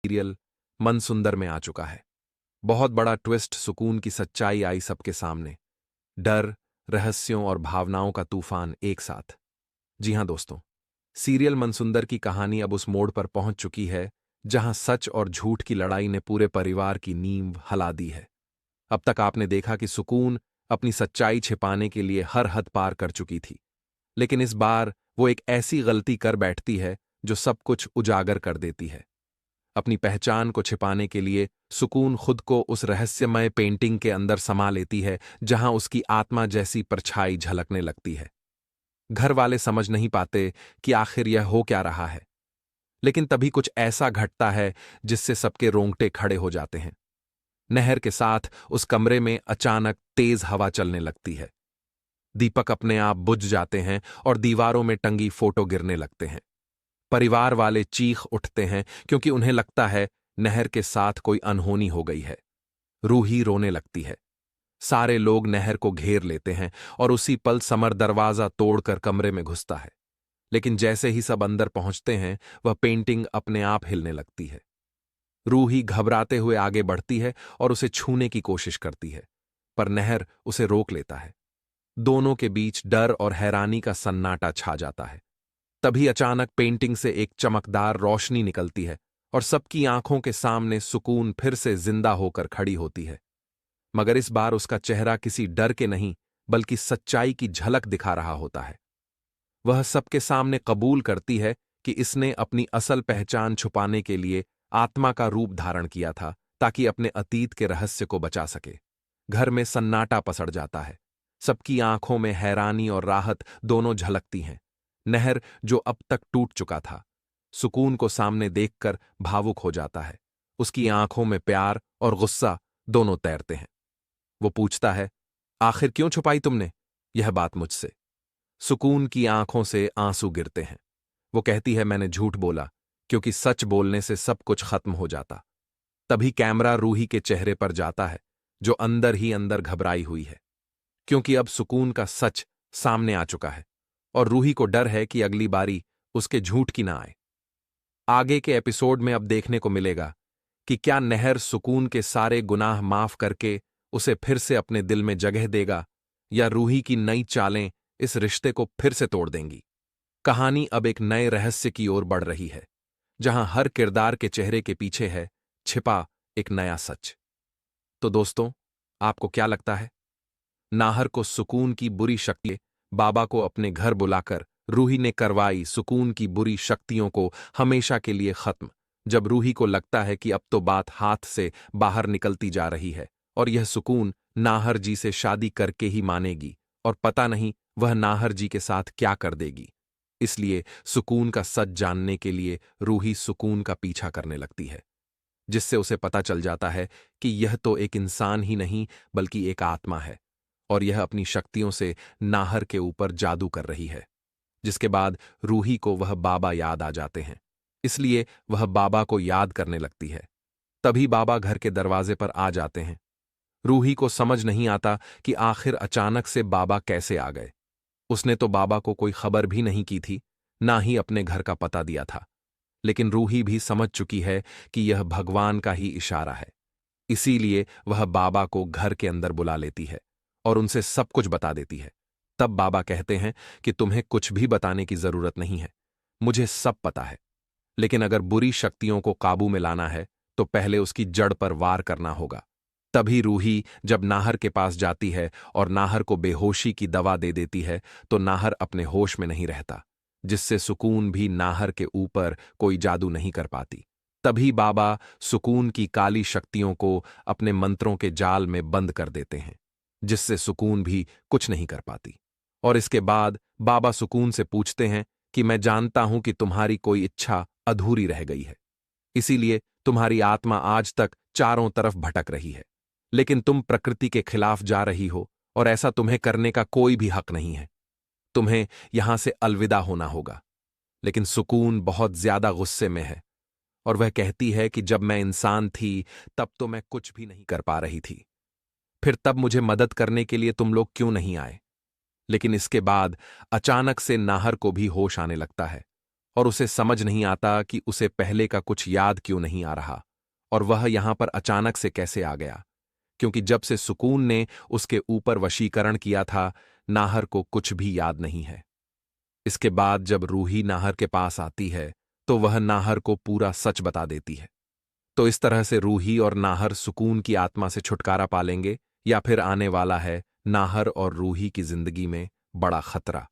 Serial मनसुंदर में आ चुका है। बहुत बड़ा ट्विस्ट, सुकून की सच्चाई आई सबके सामने। डर, रहस्यों और भावनाओं का तूफान एक साथ। जी हां दोस्तों, सीरियल मनसुंदर की कहानी अब उस मोड़ पर पहुंच चुकी है जहां सच और झूठ की लड़ाई ने पूरे परिवार की नींव हिला दी है। अब तक आपने देखा कि सुकून अपनी सच्चाई छिपाने के लिए हर हद पार कर चुकी थी, लेकिन इस बार वो एक ऐसी गलती कर बैठती है जो सब कुछ उजागर कर देती है। अपनी पहचान को छिपाने के लिए सुकून खुद को उस रहस्यमय पेंटिंग के अंदर समा लेती है जहां उसकी आत्मा जैसी परछाई झलकने लगती है। घर वाले समझ नहीं पाते कि आखिर यह हो क्या रहा है, लेकिन तभी कुछ ऐसा घटता है जिससे सबके रोंगटे खड़े हो जाते हैं। नहर के साथ उस कमरे में अचानक तेज हवा चलने लगती है। दीपक अपने आप बुझ जाते हैं और दीवारों में टंगी फोटो गिरने लगते हैं। परिवार वाले चीख उठते हैं क्योंकि उन्हें लगता है नहर के साथ कोई अनहोनी हो गई है। रूही रोने लगती है। सारे लोग नहर को घेर लेते हैं और उसी पल समर दरवाजा तोड़कर कमरे में घुसता है। लेकिन जैसे ही सब अंदर पहुंचते हैं, वह पेंटिंग अपने आप हिलने लगती है। रूही घबराते हुए आगे बढ़ती है और उसे छूने की कोशिश करती है, पर नहर उसे रोक लेता है। दोनों के बीच डर और हैरानी का सन्नाटा छा जाता है। तभी अचानक पेंटिंग से एक चमकदार रोशनी निकलती है और सबकी आंखों के सामने सुकून फिर से जिंदा होकर खड़ी होती है। मगर इस बार उसका चेहरा किसी डर के नहीं, बल्कि सच्चाई की झलक दिखा रहा होता है। वह सबके सामने कबूल करती है कि इसने अपनी असल पहचान छुपाने के लिए आत्मा का रूप धारण किया था, ताकि अपने अतीत के रहस्य को बचा सके। घर में सन्नाटा पसर जाता है। सबकी आंखों में हैरानी और राहत दोनों झलकती हैं। नहर, जो अब तक टूट चुका था, सुकून को सामने देखकर भावुक हो जाता है। उसकी आंखों में प्यार और गुस्सा दोनों तैरते हैं। वो पूछता है, आखिर क्यों छुपाई तुमने यह बात मुझसे? सुकून की आंखों से आंसू गिरते हैं। वो कहती है, मैंने झूठ बोला, क्योंकि सच बोलने से सब कुछ खत्म हो जाता। तभी कैमरा रूही के चेहरे पर जाता है, जो अंदर ही अंदर घबराई हुई है, क्योंकि अब सुकून का सच सामने आ चुका है और रूही को डर है कि अगली बारी उसके झूठ की ना आए। आगे के एपिसोड में अब देखने को मिलेगा कि क्या नहर सुकून के सारे गुनाह माफ करके उसे फिर से अपने दिल में जगह देगा, या रूही की नई चालें इस रिश्ते को फिर से तोड़ देंगी। कहानी अब एक नए रहस्य की ओर बढ़ रही है, जहां हर किरदार के चेहरे के पीछे है छिपा एक नया सच। तो दोस्तों, आपको क्या लगता है? नाहर को सुकून की बुरी शक्ति, बाबा को अपने घर बुलाकर रूही ने करवाई सुकून की बुरी शक्तियों को हमेशा के लिए खत्म। जब रूही को लगता है कि अब तो बात हाथ से बाहर निकलती जा रही है और यह सुकून नाहर जी से शादी करके ही मानेगी, और पता नहीं वह नाहर जी के साथ क्या कर देगी। इसलिए सुकून का सच जानने के लिए रूही सुकून का पीछा करने लगती है, जिससे उसे पता चल जाता है कि यह तो एक इंसान ही नहीं, बल्कि एक आत्मा है, और यह अपनी शक्तियों से नाहर के ऊपर जादू कर रही है। जिसके बाद रूही को वह बाबा याद आ जाते हैं, इसलिए वह बाबा को याद करने लगती है। तभी बाबा घर के दरवाजे पर आ जाते हैं। रूही को समझ नहीं आता कि आखिर अचानक से बाबा कैसे आ गए। उसने तो बाबा को कोई खबर भी नहीं की थी, ना ही अपने घर का पता दिया था। लेकिन रूही भी समझ चुकी है कि यह भगवान का ही इशारा है। इसीलिए वह बाबा को घर के अंदर बुला लेती है और उनसे सब कुछ बता देती है। तब बाबा कहते हैं कि तुम्हें कुछ भी बताने की जरूरत नहीं है, मुझे सब पता है। लेकिन अगर बुरी शक्तियों को काबू में लाना है तो पहले उसकी जड़ पर वार करना होगा। तभी रूही जब नाहर के पास जाती है और नाहर को बेहोशी की दवा दे देती है, तो नाहर अपने होश में नहीं रहता, जिससे सुकून भी नाहर के ऊपर कोई जादू नहीं कर पाती। तभी बाबा सुकून की काली शक्तियों को अपने मंत्रों के जाल में बंद कर देते हैं, जिससे सुकून भी कुछ नहीं कर पाती। और इसके बाद बाबा सुकून से पूछते हैं कि मैं जानता हूं कि तुम्हारी कोई इच्छा अधूरी रह गई है, इसीलिए तुम्हारी आत्मा आज तक चारों तरफ भटक रही है। लेकिन तुम प्रकृति के खिलाफ जा रही हो और ऐसा तुम्हें करने का कोई भी हक नहीं है। तुम्हें यहां से अलविदा होना होगा। लेकिन सुकून बहुत ज्यादा गुस्से में है और वह कहती है कि जब मैं इंसान थी तब तो मैं कुछ भी नहीं कर पा रही थी, फिर तब मुझे मदद करने के लिए तुम लोग क्यों नहीं आए? लेकिन इसके बाद अचानक से नाहर को भी होश आने लगता है और उसे समझ नहीं आता कि उसे पहले का कुछ याद क्यों नहीं आ रहा और वह यहां पर अचानक से कैसे आ गया, क्योंकि जब से सुकून ने उसके ऊपर वशीकरण किया था, नाहर को कुछ भी याद नहीं है। इसके बाद जब रूही नाहर के पास आती है तो वह नाहर को पूरा सच बता देती है। तो इस तरह से रूही और नाहर सुकून की आत्मा से छुटकारा पालेंगे, या फिर आने वाला है नाहर और रूही की जिंदगी में बड़ा खतरा।